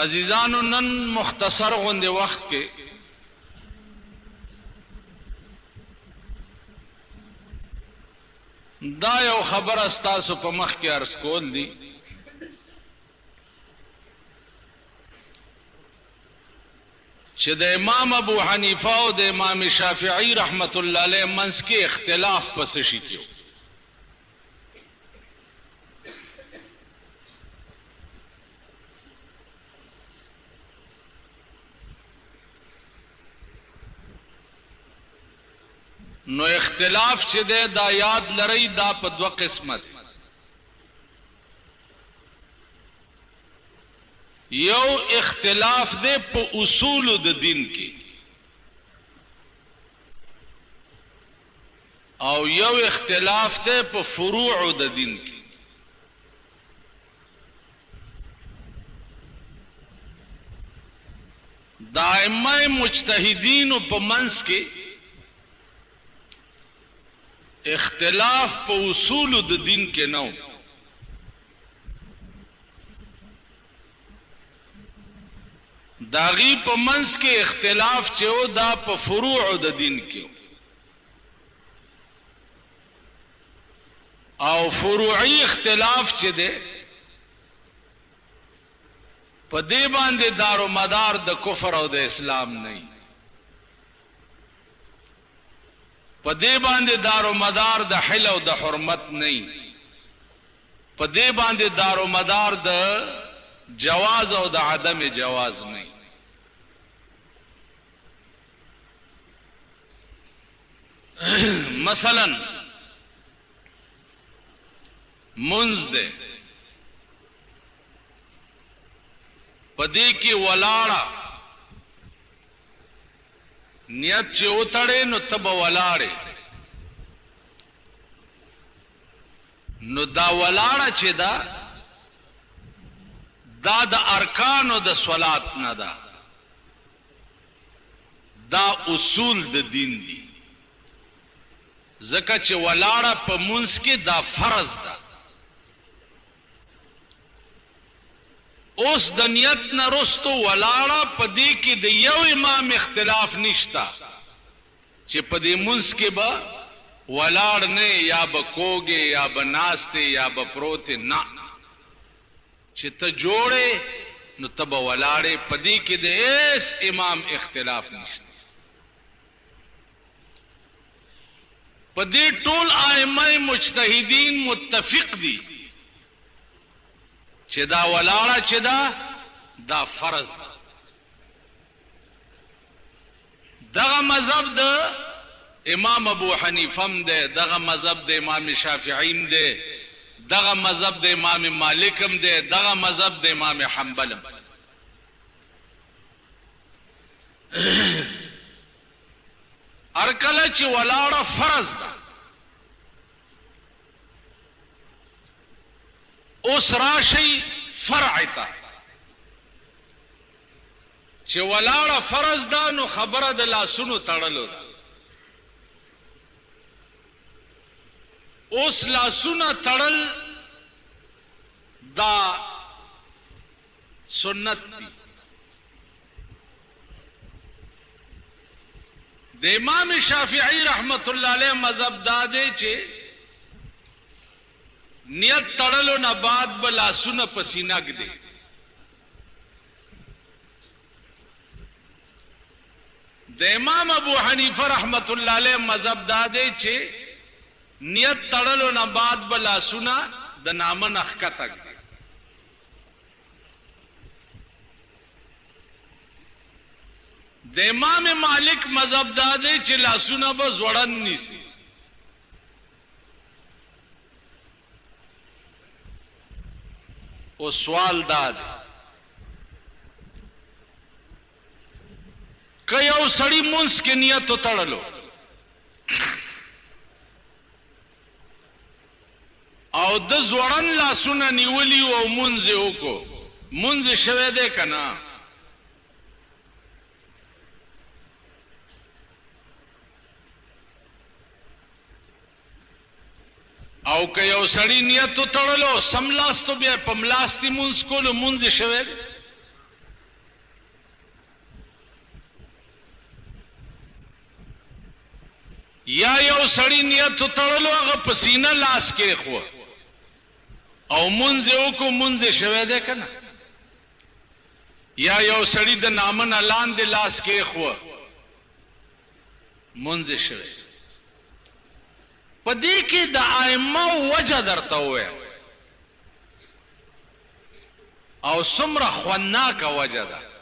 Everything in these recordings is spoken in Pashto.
عزیزانو نن مختصر غوندې وخت کې دا یو خبر ستاسو په مخ کې عرض کول دي چې د امام ابو حنیفه او د امام شافعی رحمت الله علیه منځ کې اختلاف پس شي کیو نو اختلاف چې ده دا یاد لرئ دا په دوه قسمه یو اختلاف ده په اصول د دین کې او یو اختلاف ده په فروع د دین کې دائمه مجتهدین په منځ کې اختلاف په اصول د دین کې نو داغي په منځ کې اختلاف چې او دا په فروع د دین کې او فروعي اختلاف چې ده په دې باندې دارو مدار د کفر او د اسلام نه په دې باندې دارو مدار د حل او د حرمت نه په دې باندې دارو مدار د جواز او د عدم جواز نه مثلا منځ ده په دې کې ولاړه نیت چې وتړې نو تب ولاړې نو دا ولاړه چې دا د ارکانو د صلات نه ده دا اصول د دین دي ځکه چې ولاړه په منځ کې دا فرض ده اوس د نیت نه رستو ولاړه په دې کې د یو امام اختلاف نشتا چې په دې منځ کې به ولاړ نه یا به کوږې یا به ناسته یا به پروت نه چې ته جوړې نو ته به ولاړې په دې کې د هیڅ امام اختلاف نشته په دې ټول ائمه مجتهدین متفق دي چې دا ولاړه چې دا فرض دغه مذهب د امام ابو حنیفه ده دغه مذهب د امام شافعی ده دغه مذهب د امام مالک ده دغه مذهب د امام حنبل ارکله چې ولاړه فرض ده اوس راشي فرع ته چې ولاړه فرض ده نو خبره د لاسونو تړلو ده اوس لاسونه تړل دا سنت دي د امام شافعی رحمت الله علیه مذهب دا دی چې نیت تړلو نه بعد به لاسونه پسینه ږدي د امام ابو حنیفه رحمت الله علیه مذهب دا دی چې نیت تړلو نه بعد به لاسونه د نامه نه ښکته ږدي د امام مالک مذهب دا دی چې لاسونه به زوړن نیسي او سوال دا دی که یو سړی منځ کې نیت وتړلو او د زوړن لاسونه نیولی او منځ یې وکړو منځ شوی دی که نه او که یو سړی نیت وتړلو سملاستو بیا په ملاستی مونځ کولو مونځ شوی یا یو سړی نیت تړلو هغه پسینه لاس کې خو او منځ وکړو منځ شوی دی که نه یا یو سړی د نامه نه لاندې لاس کې خو منځ شوی په دې کې د ائمه وجه درته ووایم او څومره خوندناکه وجه ده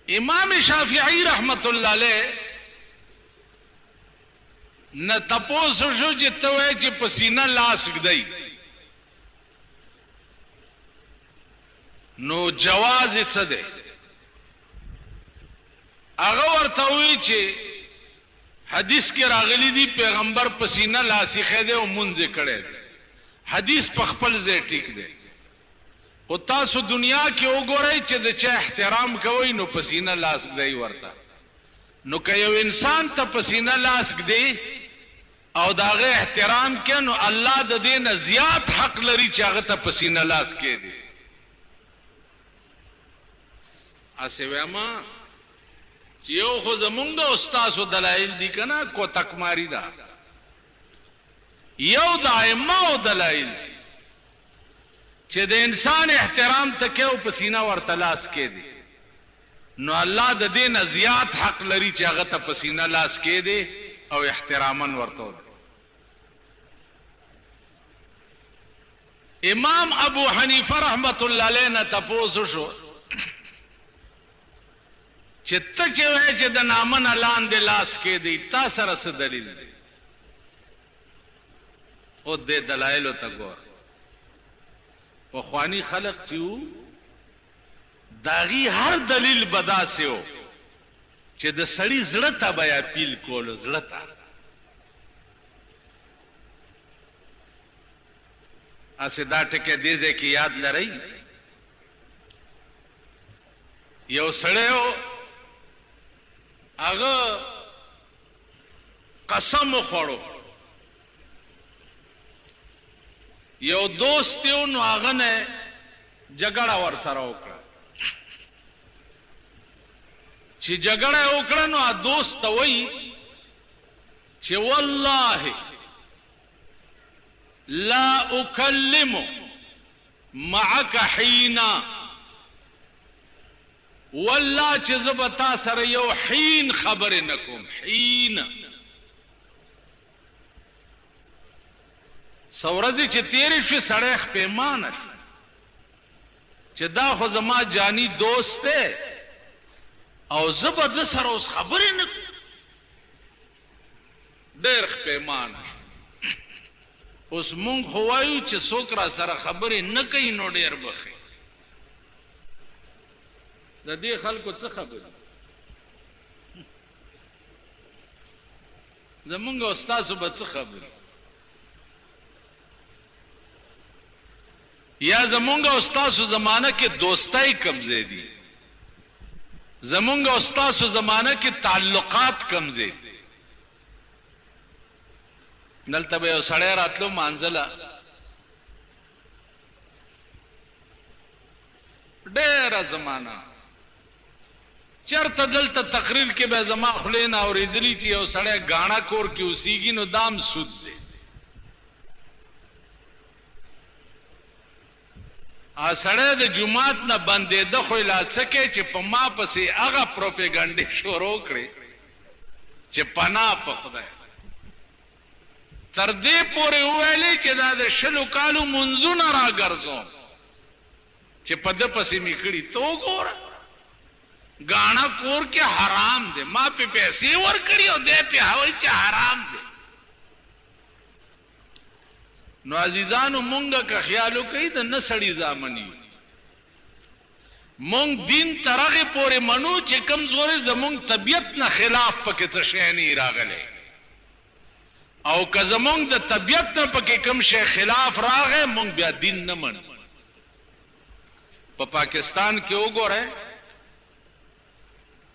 امام شافعی رحمت الله علیه نه تپوس شو چې ته وایې چې پسینه لاس ږدئ نو جواز یې څه دی هغه ورته وایي چې حدیث کې راغلی دی پیغمبر پسینه لاس ایښی دی او مونځ یې کړی دی حدیث په خپل ځای ټیک دی خو تاسو دنیا کې وګورئ چې د چا احترام کوئ نو پسینه لاس ږدئ ورته نو که یو انسان ته پسینه لاس ږدي او د هغه احترام کوي نو الله د دې نه زیات حق لري چې هغه ته پسینه لاس کېږدي هسې ویمه چې یو خو زمونږ د استاسو دلایل دي که نه کوتکماري ده یو د ائمهو دلایل چې د انسان احترام ته کوي او پسینه ورته لاس کېږدي نو الله د دې نه زیات حق لري چې هغه ته پسینه لاس کېږدي او احتراماً ورته امام ابو حنیفه رحمت الله علیه نه تپوس شو چې ته چې وایې چې د نامه نه لاندې لاس کېږدي تا سره څه دلیل دی او دې دلایلو ته ګوره پخواني خلق چې وو داغي هر دلیل به داسې و چې د سړي زړه ته به یې اپیل کولو زړه ته هسې دا ټکی دې ځای کې یاد لرئ یو سړی و هغه قسم وخوړو یو دوست یو نو هغه نه جګړه ورسره وکړه چې جګړه وکړه نو دوست ته وایي چې والله لا اکلم معك حینا والله چې زه به تا سره یو حین خبرې نه کوم حین سورځي چې تیرې شوې سړی خپېمانه شو چې دا خو زما جانی دوست دی او زه به ده سره اوس خبرې نه کوم ډېر خپېمانه شو اوس مونږ خو وایو چې څوک را سره خبرې نه کوي نو ډېر بخي د دې خلکو څه خبرې زمونږ استاسو به څه خبرې یا زمونږ استاسو زمانه کې دوستای کمزې دي زمونږ استاسو زمانه کې تعلقات کمزې دي دلته به یو سړی راتلو مانځله ډېره زمانه چرته دلته تقریر کې به زما خولې نه اورېدلي چې یو سړی ګاڼه کور کې اوسېږي نو دام سود دی سړی د جومات نه بندېده خو یې لا څه کوي چې په ما پسې هغه پروپیګنډې شروع کړې چې پناه په خدای تر دې پورې وویلې چې دا د 20 کالو منځونه راګرځوم چې په ده پسې مې کړي ته وګوره ګاڼه کور کې حرام دی ما پې پیسې ورکړي او دی پې وایي چې حرام دی نو عزیزانو مونږه که خیال وکړئ د نه سړي زامن یو مونږ دین تر هغې پورې منو چې کوم زورې زمونږ طبیعت نه خلاف پکې څه شی نه راغلی او که زمونږ د طبیعت نه پکې کوم شی خلاف راغی مونږ بیا دین نه منو په پاکستان کې وګورئ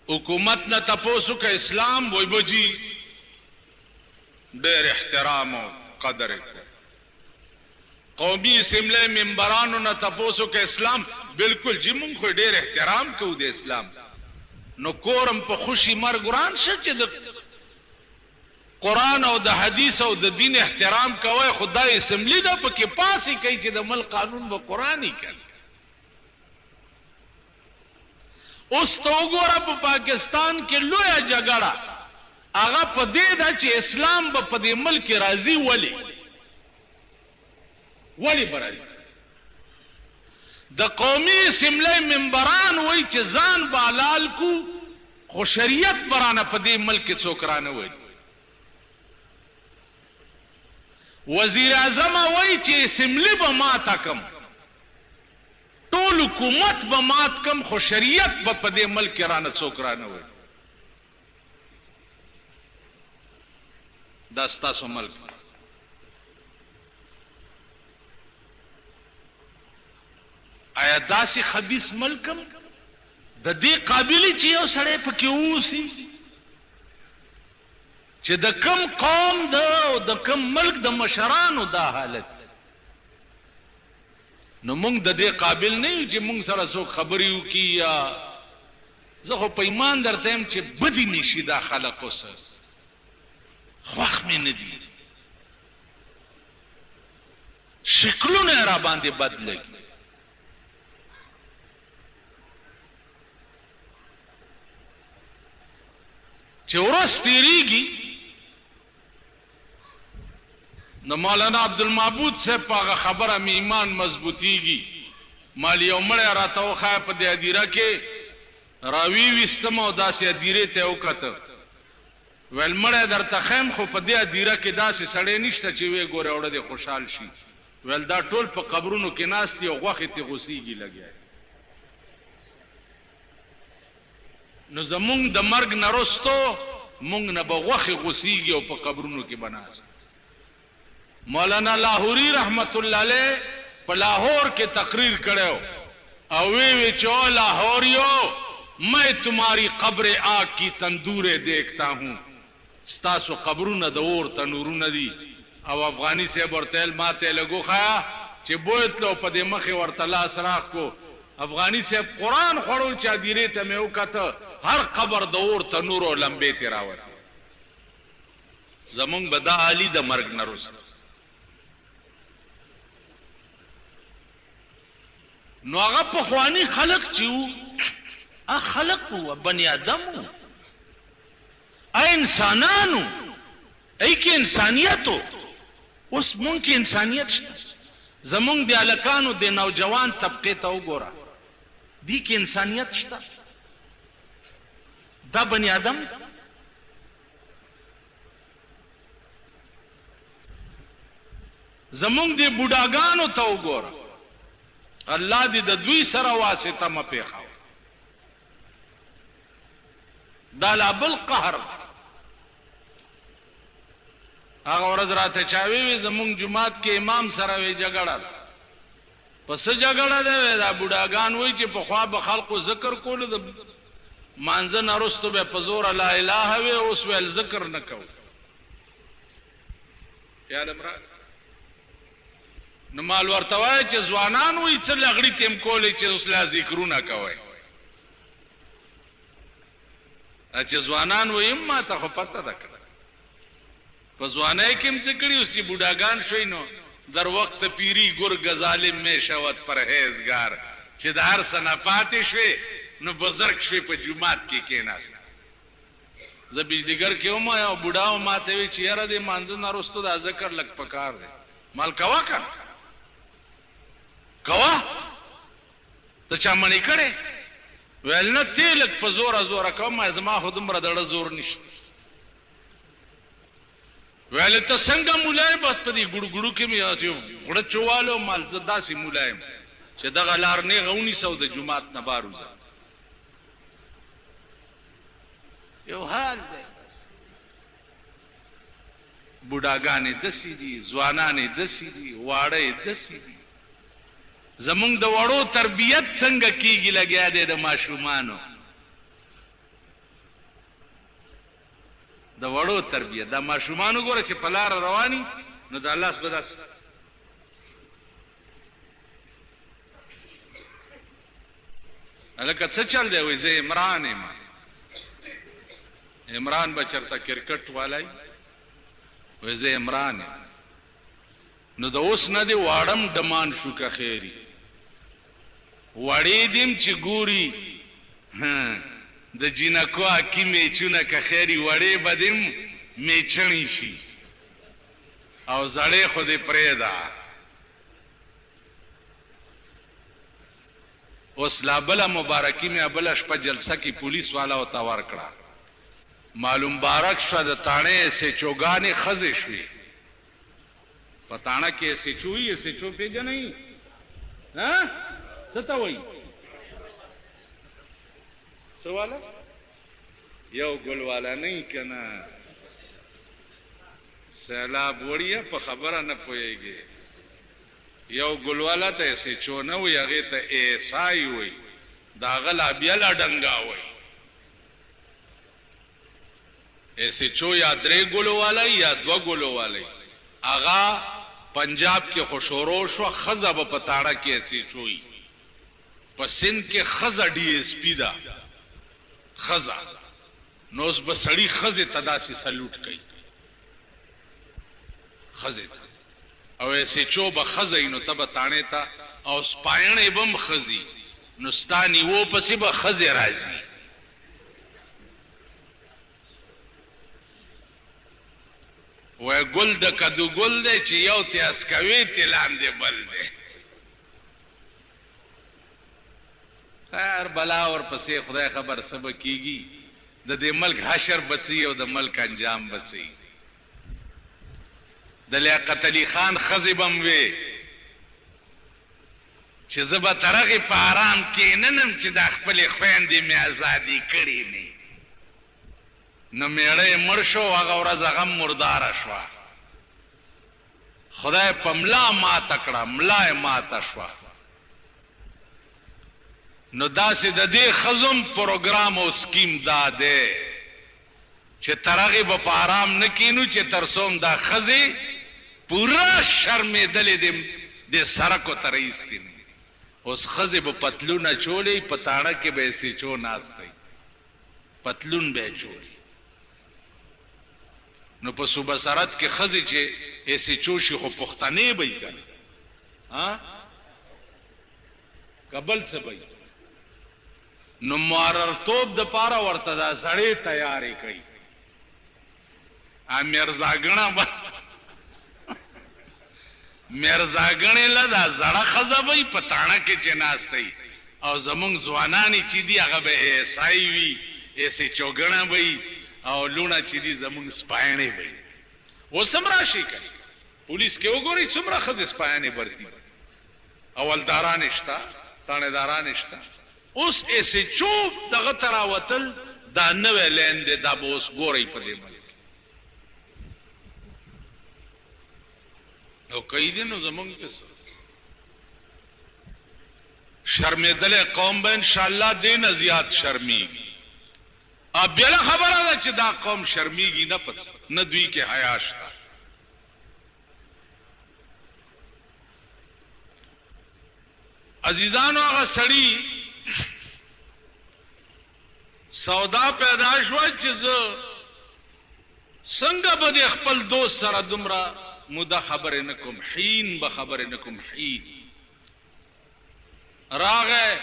حکومت نه تپوس وکړه اسلام وایي بجي ډېر احترام او قدر یې قومي اسمبلی ممبرانو نه تپوس وکړه اسلام بالکل جی مونږ خو ډېر احترام کوو د اسلام نو کورم په خوشي مرګ وران شه چې د قرآن او د حدیث او د دین احترام کوي. خدای اسمبلی ده پکې پاسې کوي چې د ملک قانون به قرآني کوي. اوس ته وګوره په پاکستان کې لویه جګړه هغه په دې ده چې اسلام به په دې ملک راځي. ولې به راځي؟ د قومي اسمبلی ممبران وایي چې ځان به حلال کو، خو شریعت برانه په دې ملک کې څوک رانه وایي. وزیر اعظم وایي چې اسمبلی به ماته کم، ټول حکومت به مات کم، خو شریعت به په دې ملک کې رانه څوک رانه وایي. دا ستاسو ملک. آیا داسې خبیث ملکم د دې قابلی چې یو سړی پکې اوسي چې د کم قوم او د کم ملک د مشرانو دا حالت، نو موږ د دې قابل نه یو چې موږ سره څوک خبرې وکړي. یا زه خو په ایمان درته یم چې بدي نشي دا خلقو سره، خوښ مې نه دي، شکلونه یې را باندې بد لګي. چې ورځ تېرېږي نو مولانا عبدالمعبود صاحب په هغه خبره مې ایمان مضبوطېږي. مال یو مړی راته وښایه په دې هدیره کې، راویویستم او داسې هدیرې ته یې وکتل. ویل مړی درته ښیم خو په دې هدیره کې داسې سړی نشته چې ویې ګورې اوړه دې خوشحال شي. ویل دا ټول په قبرونو کې ناست دي او غوښې ته غوسېږي لګیا. نو زمونږ د مرګ نه رستو مونږ نه به غوښې غوسېږي او په قبرونو کې به ناست. مولانا لاهوري رحمت الله علیه په لاهور کې تقریر کړی او وی چې او لاهوریو میں تمہاری قبر آگ کی تندورے دیکھتا ہوں. ستاسو قبرونه د اور تنورونه دي. او افغانی صاحب ورته ماته لګو خیا چې بوتلو په دې مخې ورته لاس راخ کو. افغانی صاحب قرآن خوړو چې هدیرې ته مې وکته، هر قبر د اور تنور او لمبې تې راوړه. زمونږ به دا عالي د مرګ نه وروسته. نو هغه پخواني خلق چې وو، هغه خلق وو، بني آدم وو، انسانانو، ای کې انسانیت وو. اوس مونږ کې انسانیت شته؟ زمونږ د هلکانو د نوجوان طبقې ته وګوره، دی کې انسانیت شته؟ دا بني آدم. زمونږ د بوډاګانو ته وګوره، الله دې د دوی سره واسطه مه پېښوه. دا لا بل قهر. هغه ورځ راته چا وی زمونږ جماعت کې امام سره وی جګړه ده. پس جګړه ده؟ دا بوډاګان وی چې پخوا به خلقو ذکر کولو، د مانځه نه وروسته به په زوره لا اله وی، اوس ویل ذکر نه کوو. خیال امراد نو مال ورته وایي چې ځوانان وی څه لغړي تیم کولی چې اوس لا ذکرونه کوئ. چې ځوانان وی ما ته خو پته ده که په ځوانۍ کې هم څه کړي، اوس چې بوډاګان شوی نو در وقت پیری گرگ ظالم میں شود پرہیزگار. چې د هر څه نه پاتې شوې نو بزرګ شوې په جومات کې کېناست. زه بجلیګر کې وم یو بوډا و ماته وی چې یاره دې مانځه نه وروسته دا ذکر لږ پکار دی. مال کوه که کوه، ته چا منې کړې؟ ویل نه تی لږ په زوره زوره کوم، زما خو دومره دړه زور نشته. ویل ته څنګه مولای؟ بس په دې ګړو کې مې داسې غوړه چوالو مال زه داسې مولایم چې دغه لار نیغه ونیسه او د جومات نه بار وځه. یو حال دی. بوډاګانې داسې دي، ځوانانې داسې دي، واړه داسې دي. زمونږ د وړو تربیت څنګه کېږي لګیا دی د ماشومانو. د وړو تربیت د ماشومانو ګوره چې په لاره رواني نو د الله څخه داسې هلکه څه چل دی؟ وایي زه عمران یم. عمران بچرته کرکټ والای وې زه عمران نو د اوس نه دی واړم ډمان شو که خیری وړې دیم چې ګوري د جینکو اکی میچونه که خیری وړې بدیم میچنی شي او زړې خو دې پرېږده. اوس لا بله مبارکي مې بله شپه جلسه کې پولیس والا ورته ورکړه معلوم بارک شوه د تاڼې سیچوګانې ښځې شوې په تاڼه کې سیچو وي سیچو پېژنئ څه ته وایي څه والا یو ګل والا نه که نه سیلاب وړیه په خبره نه پوهېږي یو ګل والا ته سیچو نه وي هغې ته ایسای وي د هغه لا بیا لا ډنګا وي ایسیچو یا 3 ګلو والی یا 2 ګلو والی هغه پنجاب کې خو شروع شوه ښځه به په تاړه کې ایسیچوي په سند کې ښځه DSP ده ښځه نو اوس به سړي ښځې ته داسې سلوټ کوي ښځې ته او ایسیچو به ښځه وي نو ته به تاڼې ته او سپاینړې به هم ښځي نو ستا نیوو پسې به ښځې راځي وی گل د کدو گل دی چې یو تی اسکوي تی لاندې بل دی خیر بلا ورپسې خدای خبر څه به کېږي د دې ملک حشر بڅي او د ملک انجام بڅي د لیاقت علي خان ښځې به هم وې چې زه به تر هغې په ارام کښېننم چې دا خپلې خویندې مې ازادي کړې نه نو میړه مړ شو هغه ورځ هغه مرداره شوه خدای په ملا ماته کړه ملا یې ماته شوه نو داسې د دې ښځو پروګرام او سکیم دا دی چې تر هغې به په ارام نه کینو چې تر څو دا ښځې پوره شرمېدلې د سړکو ته رایستې اوس ښځې به پتلونه چولې په تاړه کې به یې سیچو ناستی پتلون به یې چولې نو په صوبه سرحد کې ښځې چې ایسیچو شي خو پښتنې به یې کنه که بل څه به نو معررتوب دپاره ورته دا سړی تیارې کوي میرزاګڼه به میرزاګڼې له دا زړه ښځه به یي په تاڼه کې چې ناستی او زمونږ ځوانانې چې دي هغه به ایسای وي ایسیچوګڼه به یي او لونه چې دي زمونږ سپاینې به یي اوس هم راشي که پولیس کې وګورئ څومره ښځې سپاینې برتي اولدارانې شته تاڼېدارانې شته اوس ایسیچو دغه ته راوتل دا نوی لین دی دا به اوس ګورئ په دې ملک او کوي دي نو زمونږ کې څه شرمېدلی قوم به انشاءالله دې نه زیات شرمېږي بله خبره ده چې دا قوم شرمېږي نه په څه نه دوی کې حیا شته عزیزانو هغه سړي سودا پیدا شوه چې زه څنګه به د خپل دوست سره دومره موده خبرې نه کوم حین به خبرې نه کوم حین راغی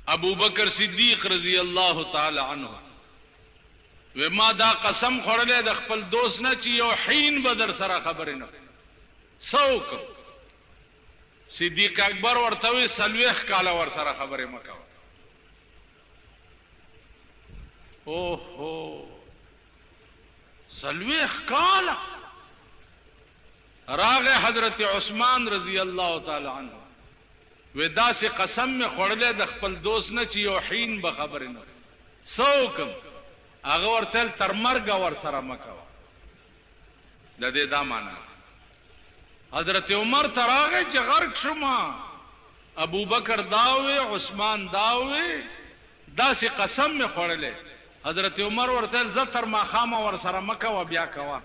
ابو بکر صدیق رضی الله تعالی عنه و ما دا قسم خوړلی د خپل دوست نه چې یو حین به در سره خبرې نه کوم څه وکړم صدیق اکبر ورته وی 40 کاله ور سره خبرې مه کوه اوهو 40 کاله راغه حضرت عثمان رضی الله تعالی عنه و داسې قسم مې خوړلی د خپل دوست نه چې یو حین به خبرې نه څه وکړم هغه ورته تر مرګه ور سره مه کوه د دې دا معنا حضرت عمر ته راغی چې غرق شوم ابو بکر دا وی عثمان دا وی داسې قسم مې خوړلی حضرت عمر ورته زه تر ماښامه ور سره مه کوه بیا کوه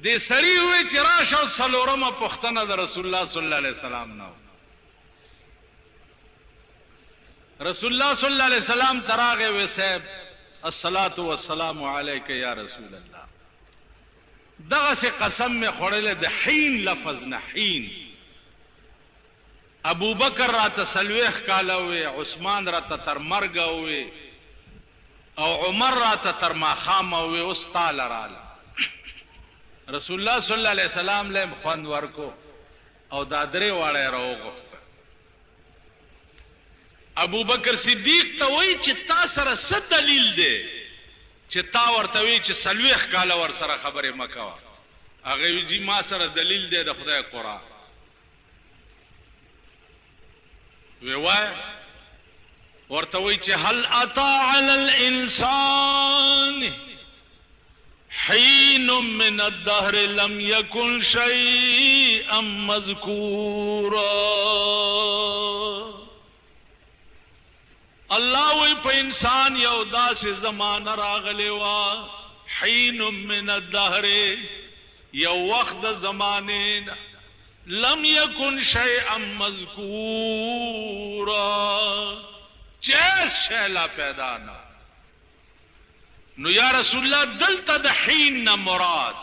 دې سړي وی چې راشه څلورمه پوښتنه د رسول الله صلی الله علیه وسلم نه رسول الله صلی الله علیه وسلم تراغه و صاحب الصلاۃ والسلام علیک یا رسول الله. دغه سے قسم میں خړل د حین لفظ نه حین. ابو بکر را تسلوخ کاله وی، عثمان را تر مرګ وی، او عمر را تر ماخام وی، اوس تعالی رااله. رسول الله صلی الله علیه وسلم له خوند ورکو او دا درې واړه راوغفت. ابو بکر صدیق ته وی چې تا سره څه دلیل دی چې تا ورته وی چې سلوخ کاله ور سره خبره مکوا؟ هغه وی چې ما سره دلیل دی د خدای قرآن. وی وای ورته وی چې هل اتا علی الانسان حين من الدهر لم يكن شيئا مذكورا. الله وی په انسان یو داسې زمانه راغلی وا، حين من الدهر یو وخت د زمانه لم يكن شيئا مذكورا، چیز شیلا پیدا نہ. نو یا رسول الله دلته د حین نه مراد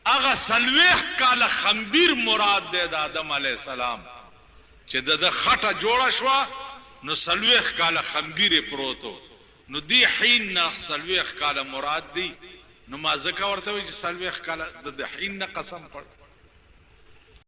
اغه سلوخ کاله خمبیر مراد دی د آدم علی السلام چې د خټه جوړه شو نو سلوخ کاله خمبیر پروتو. نو دی حین نه سلوخ کاله مراد دی. نو ما ذکر ورته وی چې سلوخ کاله د حین نه قسم پړ.